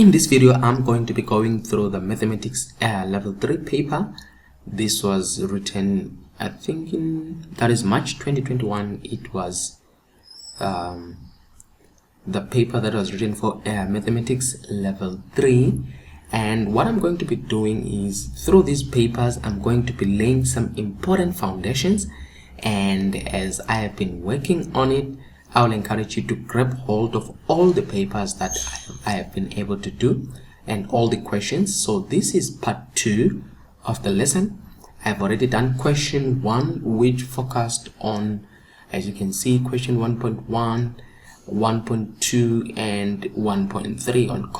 In this video, I'm going to be going through the mathematics level 3 paper. This was written, I think, that is March 2021. It was the paper that was written for mathematics level 3. And what I'm going to be doing is, through these papers, I'm going to be laying some important foundations. And as I have been working on it, I will encourage you to grab hold of all the papers that I have been able to do and all the questions. So this is part 2 of the lesson. I've already done question 1, which focused on, as you can see, question 1.1, 1.2 and 1.3 on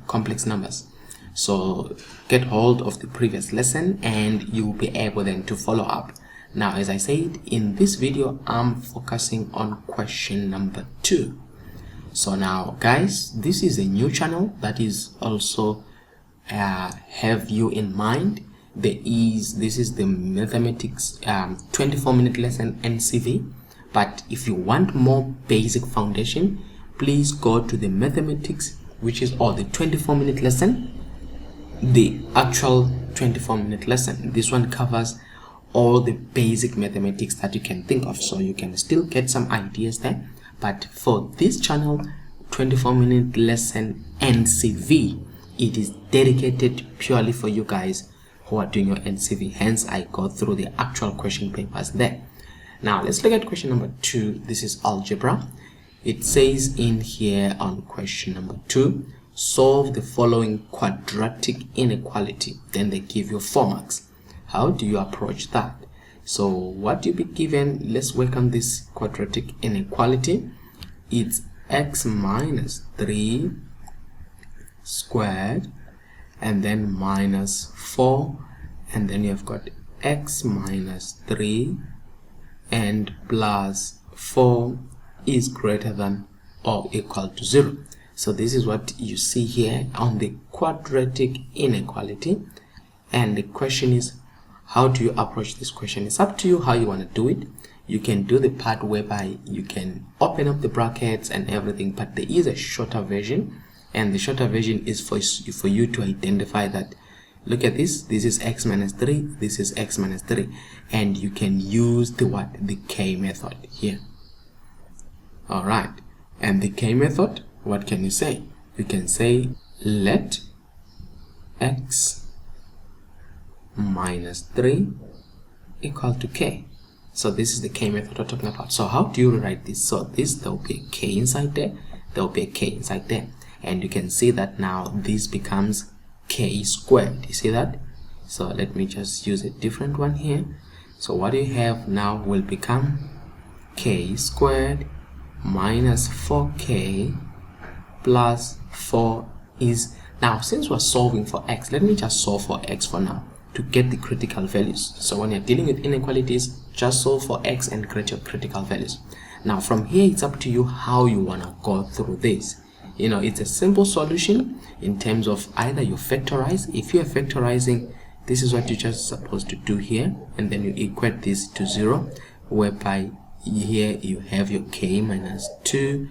complex numbers. So get hold of the previous lesson and you will be able then to follow up. Now, as I said, in this video, I'm focusing on question number 2. So now, guys, this is a new channel that is also have you in mind. This is the mathematics 24-minute lesson NCV. But if you want more basic foundation, please go to the mathematics, which is the 24-minute lesson, the actual 24-minute lesson. This one covers all the basic mathematics that you can think of, so you can still get some ideas there. But for this channel, 24-minute lesson NCV, it is dedicated purely for you guys who are doing your NCV. Hence, I go through the actual question papers there. Now, let's look at question number 2. This is algebra. It says in here on question number 2, solve the following quadratic inequality. Then they give you 4 marks. How do you approach that? So what you'll be given, let's work on this quadratic inequality. It's x minus 3 squared and then minus 4, and then you've got x minus 3 and plus 4 is greater than or equal to 0. So this is what you see here on the quadratic inequality. And the question is, how do you approach this question? It's up to you how you want to do it. You can do the part whereby you can open up the brackets and everything, but there is a shorter version, and the shorter version is for you to identify that, look at this is x minus 3, this is x minus 3, and you can use the K method here. All right, and the K method, what can you say? You can say let x minus 3 equal to k. So this is the K method we're talking about. So how do you rewrite this? So there will be a k inside there, there will be a k inside there, and you can see that now this becomes k squared. You see that? So let me just use a different one here. So what you have now will become k squared minus 4k plus 4 is, now since we're solving for x, let me just solve for x for now to get the critical values. So when you're dealing with inequalities, just solve for x and get your critical values. Now from here, it's up to you how you want to go through this. You know, it's a simple solution in terms of either you factorize. If you're factorizing, this is what you're just supposed to do here, and then you equate this to 0, whereby here you have your k minus 2,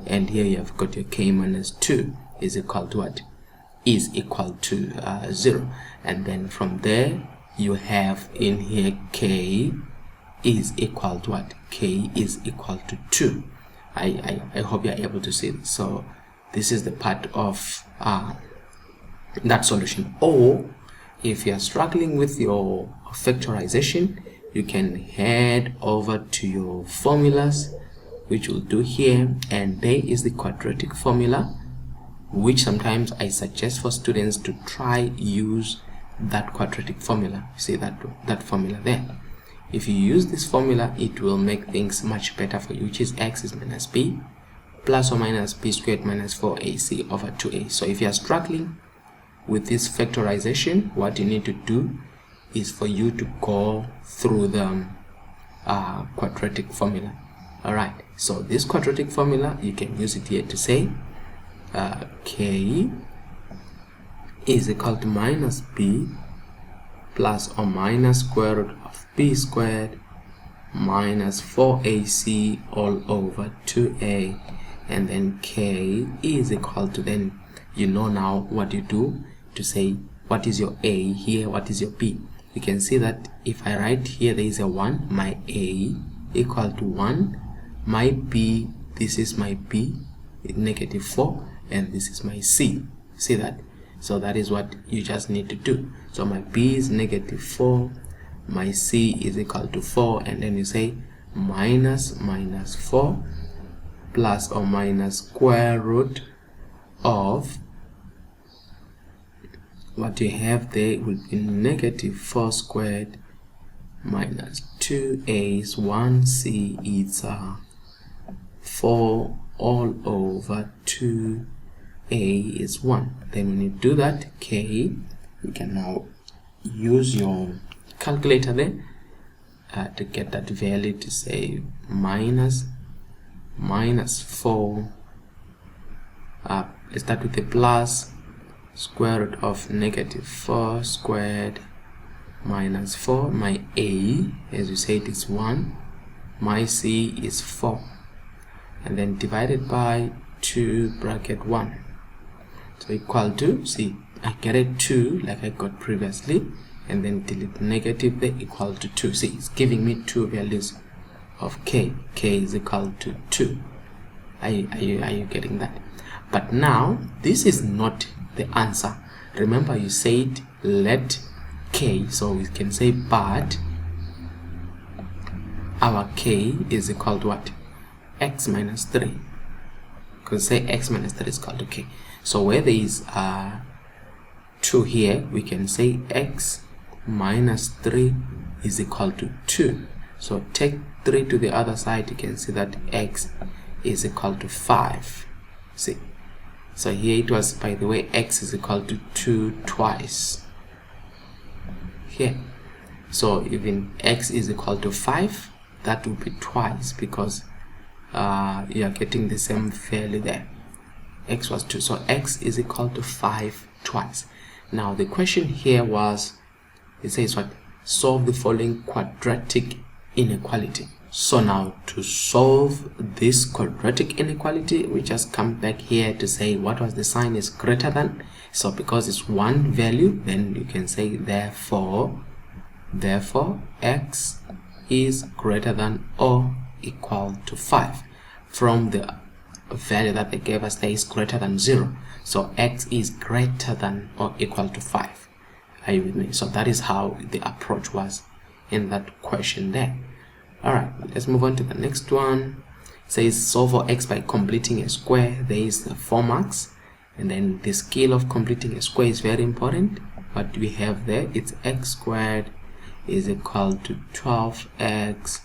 and here you have got your k minus 2 is equal to what? Is equal to 0. And then from there you have in here k is equal to what? K is equal to 2. I hope you're able to see this. So this is the part of that solution. Or if you're struggling with your factorization, you can head over to your formulas, which we'll do here, and there is the quadratic formula, which sometimes I suggest for students to try use that quadratic formula. You see that formula there. If you use this formula, it will make things much better for you, which is x is minus b plus or minus b squared minus 4ac over 2a. So if you are struggling with this factorization, what you need to do is for you to go through the quadratic formula. All right, so this quadratic formula, you can use it here to say k is equal to minus b plus or minus square root of b squared minus 4ac all over 2a, and then k is equal to, then you know now what you do to say what is your A here, what is your B. You can see that if I write here there is a 1, my A equal to 1, my B, this is my B, negative 4, and this is my C. See that? So that is what you just need to do. So my B is negative 4, my C is equal to 4, and then you say minus 4 plus or minus square root of what you have there will be negative 4 squared minus 2a is 1c is 4 all over 2a is 1. Then when you do that, k, you can now use your calculator there to get that value, to say minus 4, let's start with the plus, square root of negative 4 squared minus 4. My A, as you said, is 1, my C is 4, and then divided by 2 bracket 1, so equal to, see, I get a 2 like I got previously, and then delete negative there, equal to 2. See, it's giving me 2 values of k. K is equal to 2. Are you getting that? But now this is not the answer. Remember, you said let k, so we can say but our k is equal to what? X minus 3. Because say x minus 3 is equal to k. So where there is 2 here, we can say x minus 3 is equal to 2. So take 3 to the other side, you can see that x is equal to 5. See, so here it was, by the way, x is equal to 2 twice here. So even x is equal to 5, that will be twice, because you are getting the same value there. X was 2, so x is equal to 5 twice. Now the question here was, it says what? Solve the following quadratic inequality. So now to solve this quadratic inequality, we just come back here to say what was the sign is greater than. So because it's one value, then you can say therefore x is greater than or equal to 5. From the value that they gave us, there is greater than 0. So x is greater than or equal to 5. Are you with me? So that is how the approach was in that question there. Alright, let's move on to the next one. It says solve for x by completing a square. There is 4 marks, and then the skill of completing a square is very important. What we have there, it's x squared is equal to 12x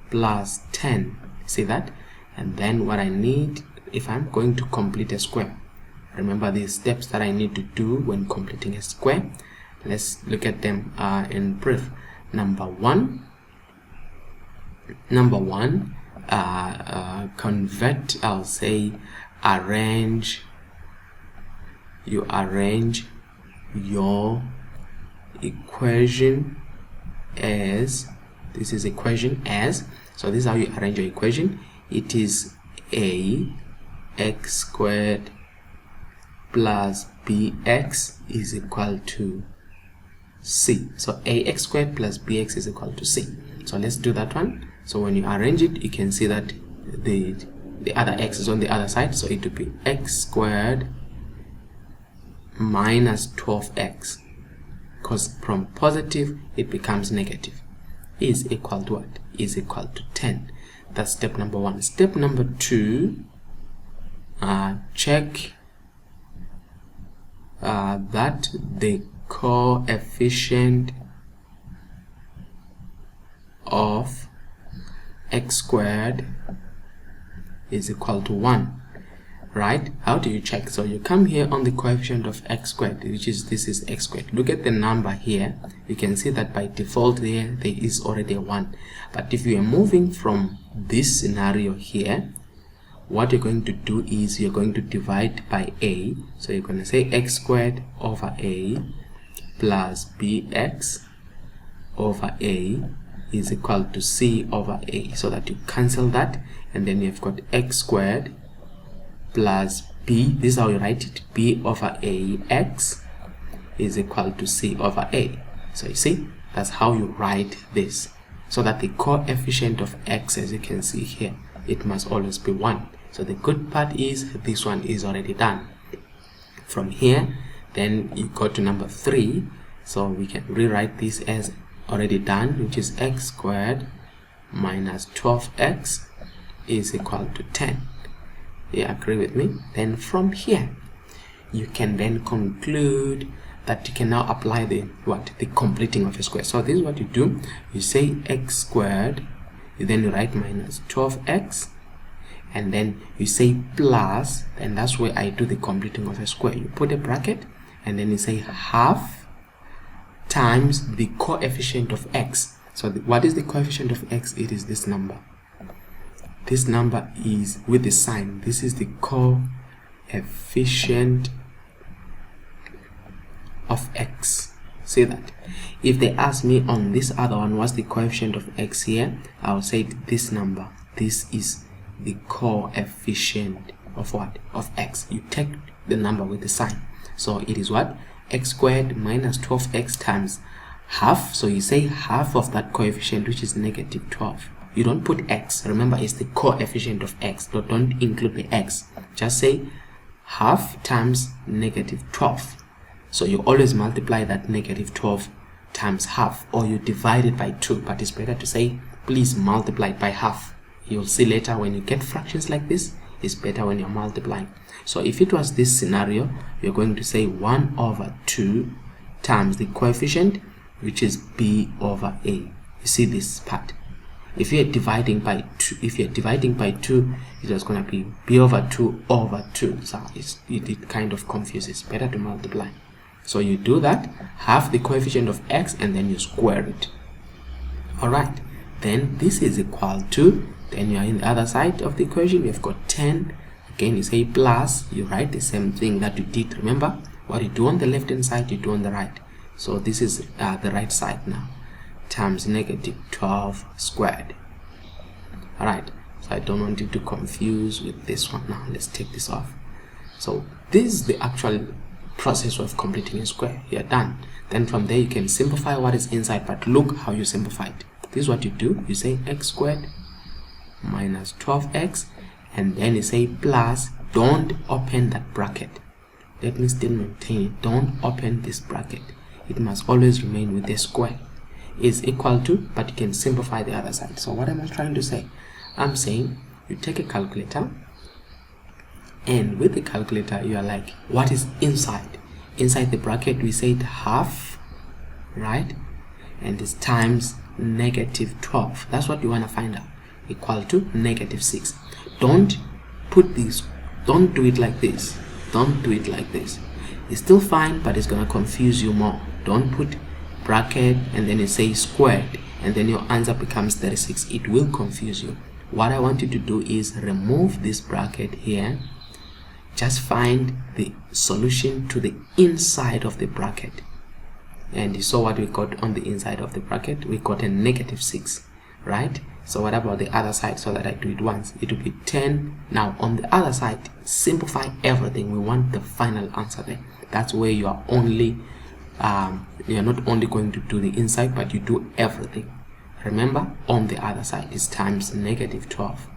plus 10. See that? And then what I need, if I'm going to complete a square, remember the steps that I need to do when completing a square. Let's look at them in brief. Number one, convert, I'll say arrange your equation as, this is equation as, so this is how you arrange your equation. It is a x squared plus bx is equal to c. So ax squared plus bx is equal to c. So let's do that one. So when you arrange it, you can see that the other x is on the other side, so it will be x squared minus 12x, because from positive it becomes negative, is equal to what? Is equal to 10. That's step number 1. Step number 2, check that the coefficient of x squared is equal to 1. Right? How do you check? So you come here on the coefficient of x squared, which is, this is x squared. Look at the number here. You can see that by default there is already a 1. But if you are moving from this scenario here, what you're going to do is you're going to divide by a. So you're going to say x squared over a plus bx over a is equal to c over a, so that you cancel that, and then you've got x squared plus b, this is how you write it, b over a x is equal to c over a. So you see, that's how you write this, so that the coefficient of x, as you can see here, it must always be 1. So the good part is this one is already done. From here, then you go to number 3, so we can rewrite this as already done, which is x squared minus 12x is equal to 10. You agree with me? Then from here, you can then conclude that you can now apply the completing of a square. So this is what you do. You say x squared, then you write minus 12x, and then you say plus, and that's where I do the completing of a square. You put a bracket, and then you say half times the coefficient of x. So what is the coefficient of x? It is this number. This number is with the sign. This is the coefficient of x. See that? If they ask me on this other one, what's the coefficient of x here, I'll say this number. This is the coefficient of what? Of x. You take the number with the sign. So it is what? X squared minus 12x times half. So you say half of that coefficient, which is negative 12. You don't put x. Remember, it's the coefficient of x. So don't include the x. Just say half times negative 12. So you always multiply that negative 12 times half, or you divide it by 2. But it's better to say, please multiply it by half. You'll see later when you get fractions like this, it's better when you're multiplying. So if it was this scenario, you're going to say 1 over 2 times the coefficient, which is b over a. You see this part. If you're dividing by 2, it was going to be b over 2 over 2. So it kind of confuses. Better to multiply. So you do that, half the coefficient of x, and then you square it. Alright, then this is equal to, then you are in the other side of the equation, you've got 10. Again, you say plus, you write the same thing that you did. Remember, what you do on the left hand side, you do on the right. So this is the right side now, times negative 12 squared. Alright, so I don't want you to confuse with this one now. Let's take this off. So this is the actual process of completing a square. You're done. Then from there you can simplify what is inside, but look how you simplify it. This is what you do. You say x squared minus 12x, and then you say plus, don't open that bracket. Let me still maintain it. Don't open this bracket. It must always remain with the square. Is equal to, but you can simplify the other side. So what am I trying to say? I'm saying you take a calculator, and with the calculator you are like, what is inside? Inside the bracket we said half, right? And it's times negative 12. That's what you want to find out. Equal to negative 6. Don't put this, don't do it like this. Don't do it like this. It's still fine, but it's going to confuse you more. Don't put bracket and then you say squared, and then your answer becomes 36. It will confuse you. What I want you to do is remove this bracket here. Just find the solution to the inside of the bracket. And you saw what we got on the inside of the bracket. We got a negative 6, right? So what about the other side? So that I do it once, it will be 10. Now on the other side, simplify everything. We want the final answer there. That's where you are only you're not only going to do the inside, but you do everything. Remember, on the other side is times negative 12.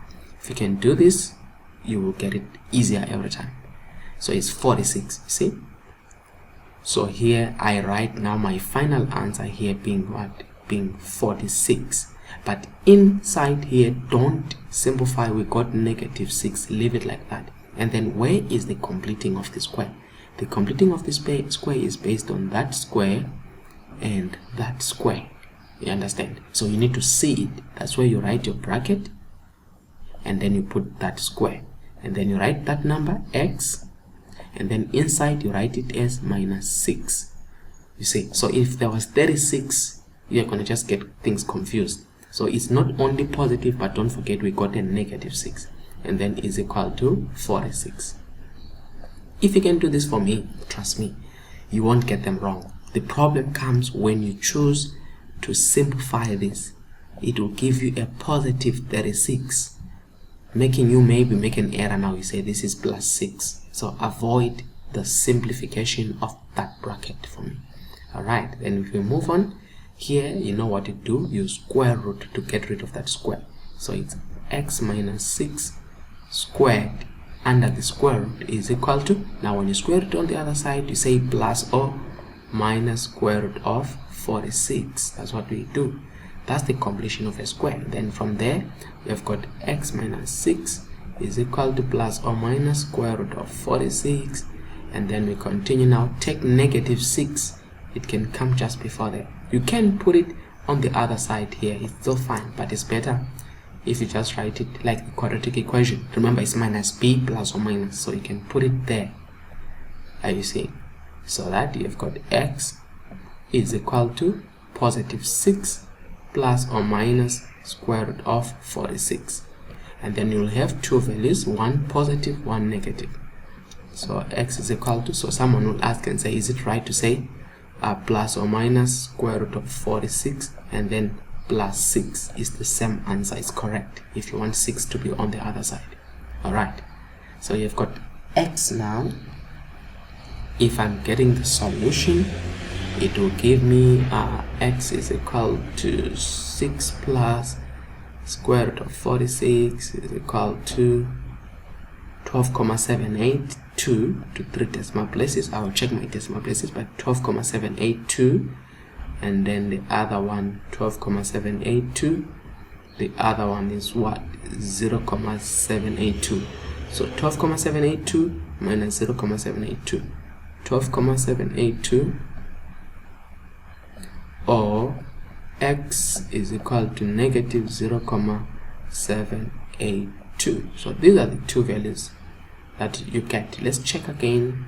If you can do this, you will get it easier every time. So it's 46, see? So here I write now my final answer here being what? Being 46. But inside here, don't simplify. We got negative 6. Leave it like that. And then where is the completing of the square? The completing of the square is based on that square and that square. You understand? So you need to see it. That's where you write your bracket, and then you put that square, and then you write that number x, and then inside you write it as minus 6. You see, so if there was 36, you're gonna just get things confused. So it's not only positive, but don't forget we got a negative 6, and then is equal to 46. If you can do this for me, trust me, you won't get them wrong. The problem comes when you choose to simplify this. It will give you a positive 36. making you maybe make an error. Now you say this is plus 6, so avoid the simplification of that bracket for me. Alright, then if we move on here, you know what to do. You square root to get rid of that square. So it's x minus 6 squared under the square root is equal to, now when you square it on the other side, you say plus or minus square root of 46. That's what we do. That's the completion of a square. Then from there we have got x minus 6 is equal to plus or minus square root of 46, and then we continue. Now take negative 6, it can come just before there. You can put it on the other side here, it's still fine, but it's better if you just write it like the quadratic equation. Remember, it's minus b plus or minus, so you can put it there. Are you seeing? So that you've got x is equal to positive 6 plus or minus square root of 46, and then you'll have two values, one positive, one negative. So x is equal to, so someone will ask and say, is it right to say plus or minus square root of 46 and then plus 6 is the same answer? Is correct if you want 6 to be on the other side. Alright, so you've got x. Now if I'm getting the solution, it will give me x is equal to 6 plus square root of 46 is equal to 12,782 to 3 decimal places. I will check my decimal places, but 12,782, and then the other one 12,782. The other one is what? 0,782. So 12,782 minus 0,782, 12,782, or x is equal to negative 0,782. So these are the two values that you get. Let's check again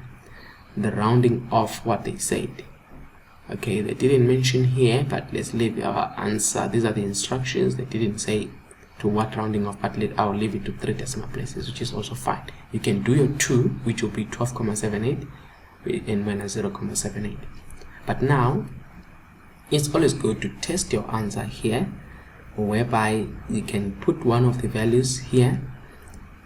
the rounding of what they said. Okay, they didn't mention here, but let's leave our answer. These are the instructions. They didn't say to what rounding off, but I'll leave it to 3 decimal places, which is also fine. You can do your 2, which will be 12,78 and minus 0,78. But now it's always good to test your answer here, whereby you can put one of the values here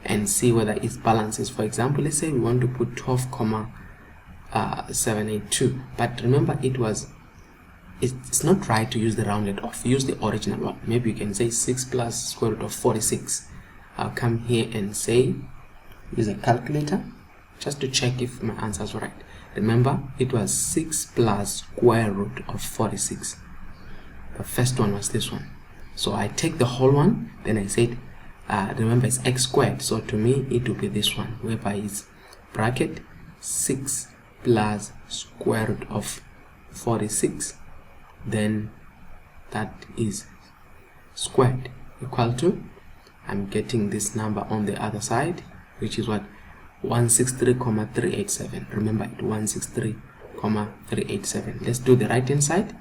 and see whether it balances. For example, let's say we want to put 12,782, but remember it's not right to use the rounded off. Use the original one. Maybe you can say 6 plus square root of 46. I'll come here and say, use a calculator just to check if my answer is right. Remember, it was 6 plus square root of 46. The first one was this one. So I take the whole one, then I said, remember it's x squared, so to me it will be this one, whereby it's bracket 6 plus square root of 46, then that is squared, equal to, I'm getting this number on the other side, which is what? 163,387. Remember it, 163,387. Let's do the right hand side,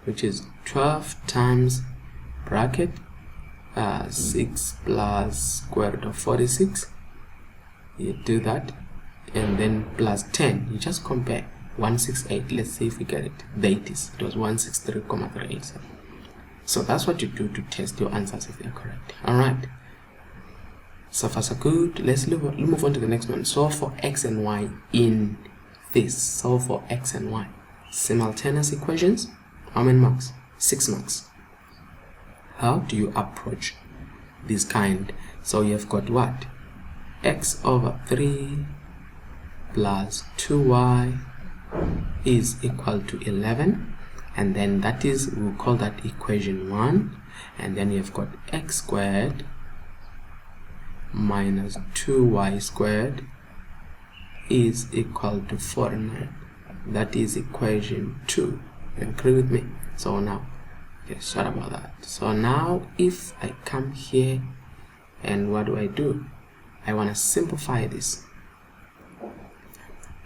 which is 12 times bracket 6 plus square root of 46. You do that, and then plus 10. You just compare 168. Let's see if we get it. There it is. It was 163,387. So that's what you do to test your answers if they're correct. Alright, so far so good. Let's move on to the next one. Solve for x and y in this. Solve for x and y. Simultaneous equations. How many marks? 6 marks. How do you approach this kind? So you've got what? X over 3 plus 2y is equal to 11, and then that is, we'll call that equation 1, and then you've got x squared minus 2y squared is equal to 400. That is equation 2. You agree with me? So now, okay, sorry about that. So now if I come here and what do? I want to simplify this.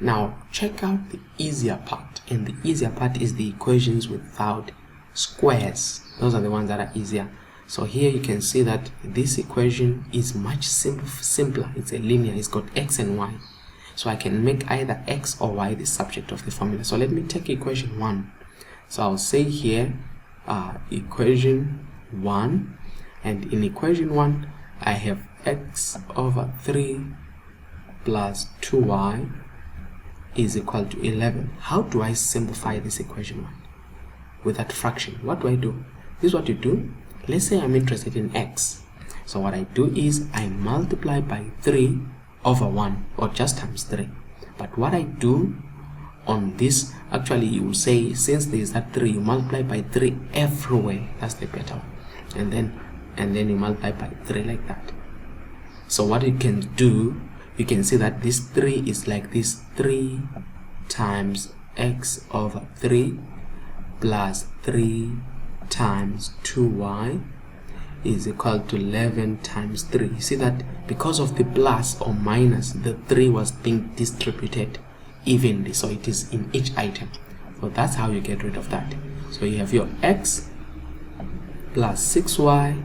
Now check out the easier part, and the easier part is the equations without squares. Those are the ones that are easier. So here you can see that this equation is much simpler. It's a linear. It's got x and y, so I can make either x or y the subject of the formula. So let me take equation 1. So I'll say here equation 1, and in equation 1 I have x over 3 plus 2y is equal to 11. How do I simplify this equation 1 with that fraction? What do? This is what you do. Let's say I'm interested in x. So what I do is I multiply by 3 over 1, or just times 3. But what I do on this, actually you will say, since there is that 3, you multiply by 3 everywhere. That's the better one. And then you multiply by 3 like that. So what you can do, you can see that this 3 is like this: 3 times x over 3 plus 3 times 2y is equal to 11 times 3. You see that because of the plus or minus, the 3 was being distributed evenly, so it is in each item. So that's how you get rid of that. So you have your x plus 6y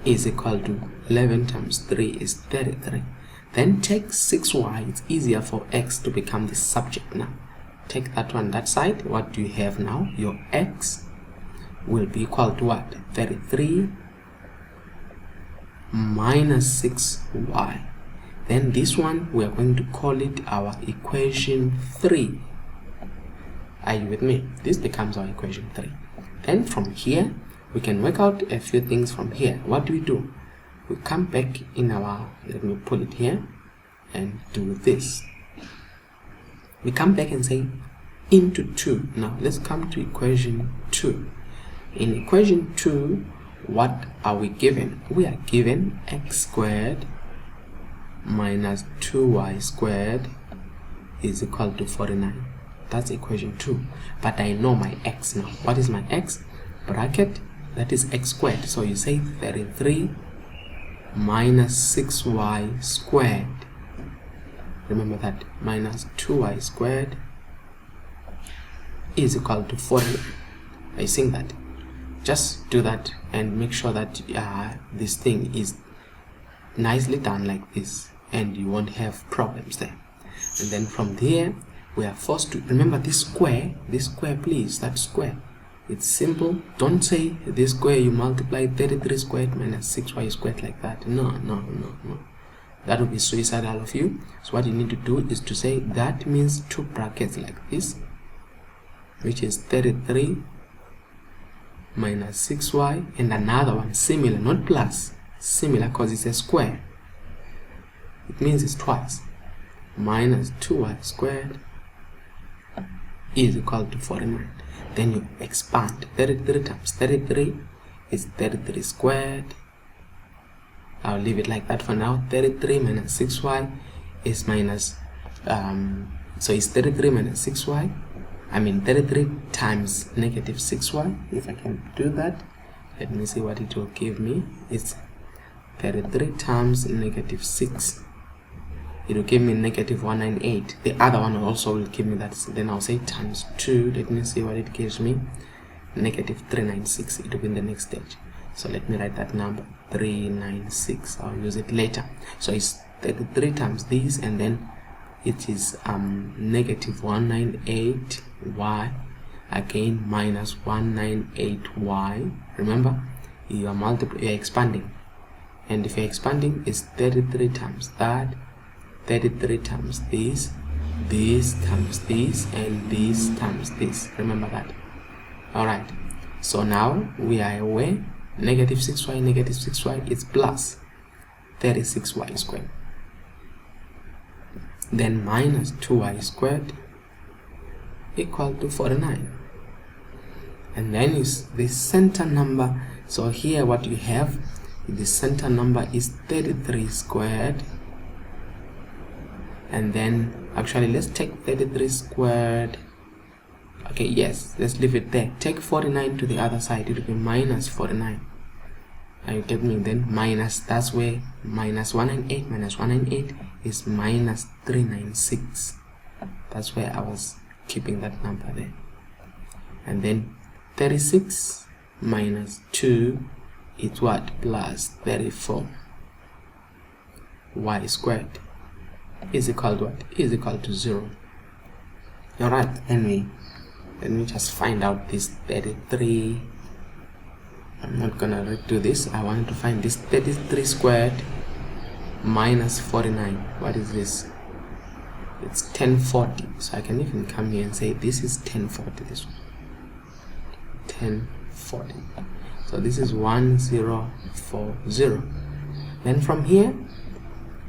is equal to 11 times 3 is 33. Then take 6y. It's easier for x to become the subject now. Take that one that side. What do you have now? Your x will be equal to what? 33 minus 6y. Then this one, we are going to call it our equation 3. Are you with me? This becomes our equation 3. Then from here, we can work out a few things from here. What do? We come back in our, let me pull it here and do this. We come back and say into 2. Now let's come to equation 2. In equation 2, what are we given? We are given x squared minus 2y squared is equal to 49. That's equation 2. But I know my x now. What is my x? Bracket, that is x squared. So you say 33 minus 6y squared. Remember that, minus 2y squared is equal to 49. I think that. Just do that and make sure that this thing is nicely done like this, and you won't have problems there. And then from there, we are forced to remember this square, please, that square. It's simple. Don't say this square, you multiply 33 squared minus 6y squared like that. No. That would be suicidal of you. So what you need to do is to say that means 2 brackets like this, which is 33 minus 6y, and another one similar, not plus, similar because it's a square. It means it's twice. Minus 2y squared is equal to 49. Then you expand. 33 times 33 is 33 squared. I'll leave it like that for now. 33 minus 6y is minus, so it's 33 minus 6y. 33 times negative 6y. If I can do that, let me see what it will give me. It's 33 times negative 6. It will give me negative 198. The other one also will give me that. Then I'll say times 2. Let me see what it gives me. Negative 396. It will be in the next stage. So let me write that number, 396. I'll use it later. So it's 33 times this, and then it is negative 198y again minus 198y. Remember, you are expanding, and if you're expanding, it's 33 times that, 33 times this times this, and this times this. Remember that. Alright, so now we are aware negative 6y is plus 36y squared. Then minus 2y squared equal to 49. And then is the center number. So here what you have, the center number is 33 squared. And then actually let's take 33 squared. Okay, yes, let's leave it there. Take 49 to the other side, it will be minus 49. Are you getting me? Then minus, that's where minus 198 minus 198 is minus 396. That's where I was keeping that number there. And then 36 minus 2 is what? Plus 34 y squared is equal to what? Is equal to 0. Alright, let me just find out this 33. I'm not gonna do this. I want to find this 33 squared minus 49. What is this? It's 1040. So I can even come here and say this is 1040. This one, 1040. So this is 1040. Then from here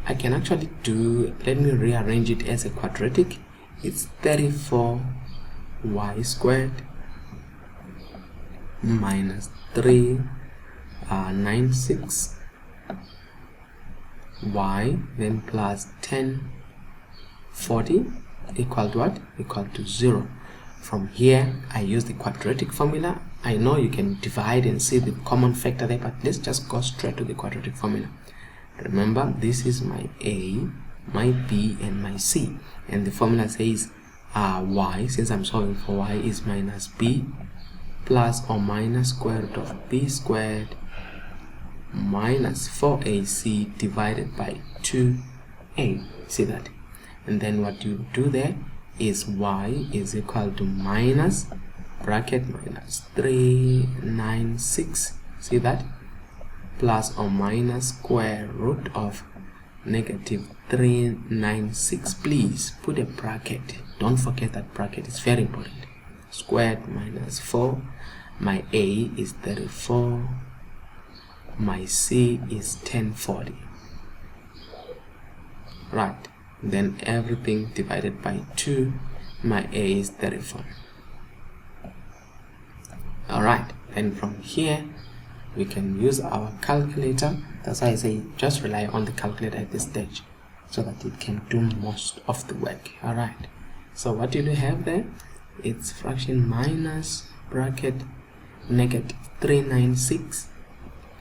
I can actually do, let me rearrange it as a quadratic. It's 34y squared minus 396 y, then plus 1040 equal to what? Equal to 0. From here I use the quadratic formula. I know you can divide and see the common factor there, but let's just go straight to the quadratic formula. Remember, this is my A, my B, and my C, and the formula says y, since I'm solving for y, is minus b plus or minus square root of b squared minus 4ac divided by 2a. See that? And then what you do there is y is equal to minus bracket minus 396. See that? Plus or minus square root of negative 396. Please put a bracket. Don't forget that bracket is very important. Squared minus 4. My A is 34. My C is 1040. Right. Then everything divided by 2. My A is 34. Alright. Then from here we can use our calculator. That's why I say just rely on the calculator at this stage so that it can do most of the work. Alright, so what do you have there? It's fraction minus bracket negative 396,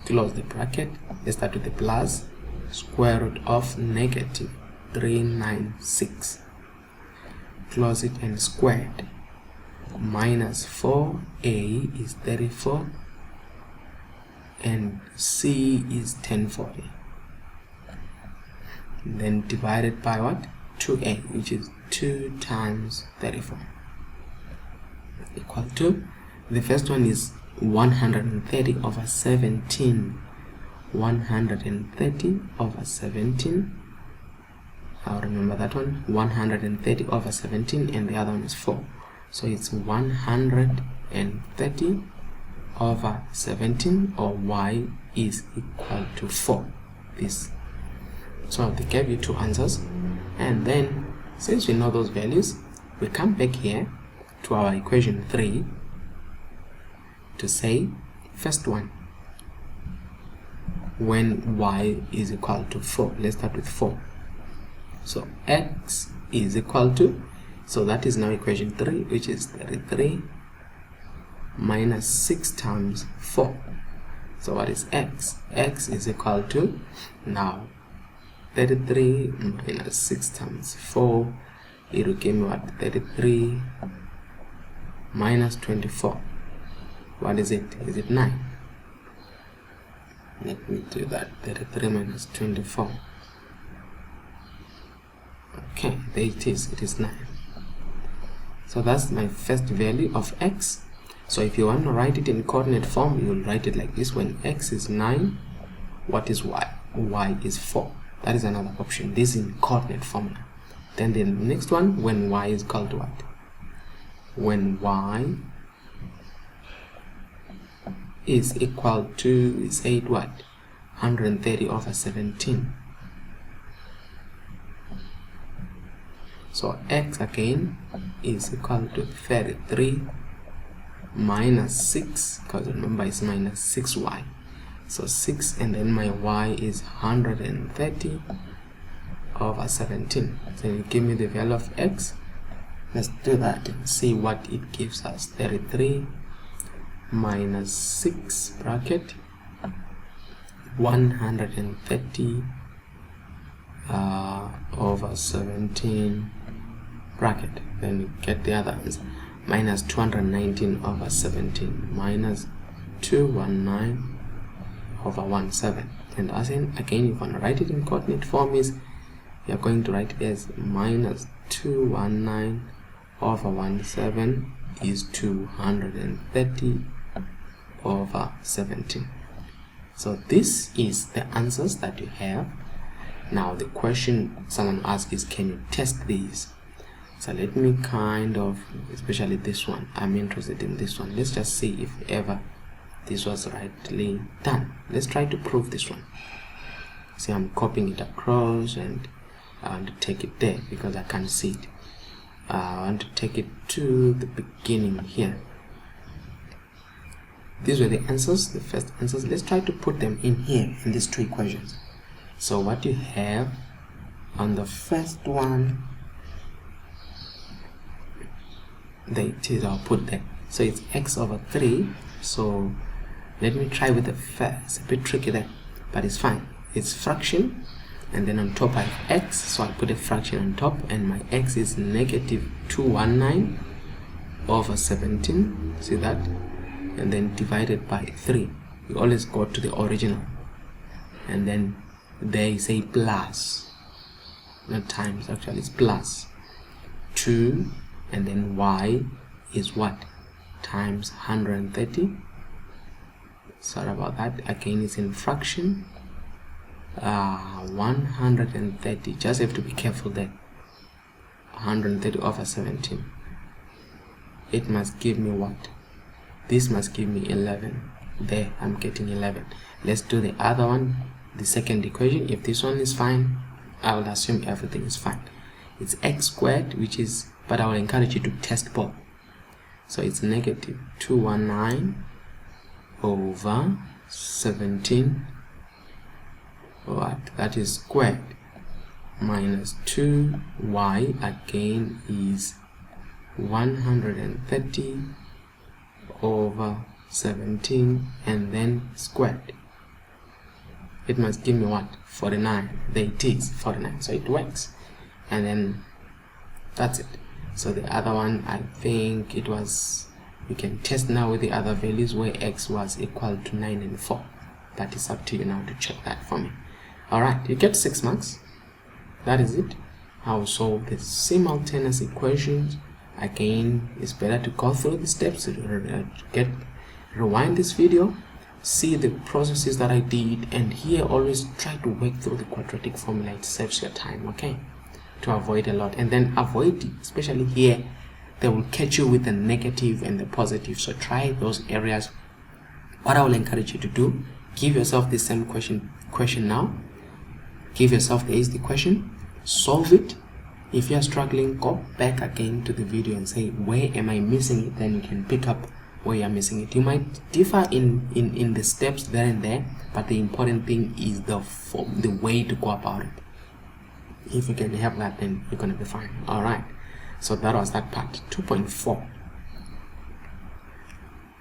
close the bracket. Let's start with the plus, square root of negative 396, close it and squared, minus 4a is 34 and C is 1040, then divided by what? 2a, which is 2 times 34, equal to, the first one is 130 over 17, 130 over 17, I'll remember that one, 130 over 17, and the other one is 4, so it's 130 over 17, or y is equal to 4. This, so they gave you two answers, and then since we know those values, we come back here to our equation 3 to say, first one, when y is equal to 4, let's start with 4. So x is equal to, so that is now equation 3, which is 33 minus 6 times 4. So what is x? X is equal to, now 33 minus 6 times 4, it will give me what? 33 minus 24. What is it? Is it 9? Let me do that. 33 minus 24. Okay, there it is. It is 9. So that's my first value of x. So if you want to write it in coordinate form, you will write it like this. When x is 9, what is y? Y is 4. That is another option. This is in coordinate formula. Then the next one, when y is equal to what? When y is equal to, we said what? 130 over 17. So x again is equal to 33 minus 6, because remember it's minus 6y. So 6, and then my y is 130 over 17. So you give me the value of x. Let's do that and see what it gives us. 33 minus 6 bracket 130 over 17 bracket. Then you get the other answer. Minus 219 over 17 minus 219 over 17. And as in, again, if you want to write it in coordinate form, is you're going to write it as minus 219 over 17 is 230 over 17. So this is the answers that you have. Now the question someone asks is, can you test these? So let me kind of, especially this one, I'm interested in this one. Let's just see if ever this was rightly done. Let's try to prove this one. See, I'm copying it across and I want to take it there because I can't see it. I want to take it to the beginning here. These were the answers, the first answers. Let's try to put them in here in these two equations. So what you have on the first one, there it is, I'll put that. So it's x over 3. So let me try with the first. It's a bit tricky there, but it's fine. It's fraction, and then on top I have x, so I'll put a fraction on top, and my x is negative 219 over 17. See that? And then divided by 3. We always go to the original, and then there is a plus, not times, actually it's plus 2, and then y is what? Times 130. Sorry about that, again it's in fraction. 130, just have to be careful there. 130 over 17, it must give me what? This must give me 11. There, I'm getting 11. Let's do the other one, the second equation. If this one is fine, I will assume everything is fine. It's x squared, which is, but I will encourage you to test both. So it's negative 219 over 17, what? That is squared, minus 2y again is 130 over 17, and then squared. It must give me what? 49. There it is, 49. So it works, and then that's it. So the other one, I think it was, you can test now with the other values where x was equal to 9 and 4. That is up to you now to check that for me. Alright, you get 6 marks. That is it. How to solve the simultaneous equations. Again, it's better to go through the steps, rewind this video, see the processes that I did, and here always try to work through the quadratic formula. It saves your time, okay, to avoid a lot. And then avoid, especially here, they will catch you with the negative and the positive, so try those areas. What I will encourage you to do, give yourself the same question now. Give yourself the easy question, solve it. If you are struggling, go back again to the video and say, where am I missing it? Then you can pick up where you are missing it. You might differ in the steps there and there, but the important thing is the way to go about it. If you can have that, then you're going to be fine. Alright, so that was that part. 2.4.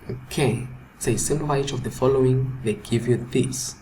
Okay, say simplify each of the following. They give you this.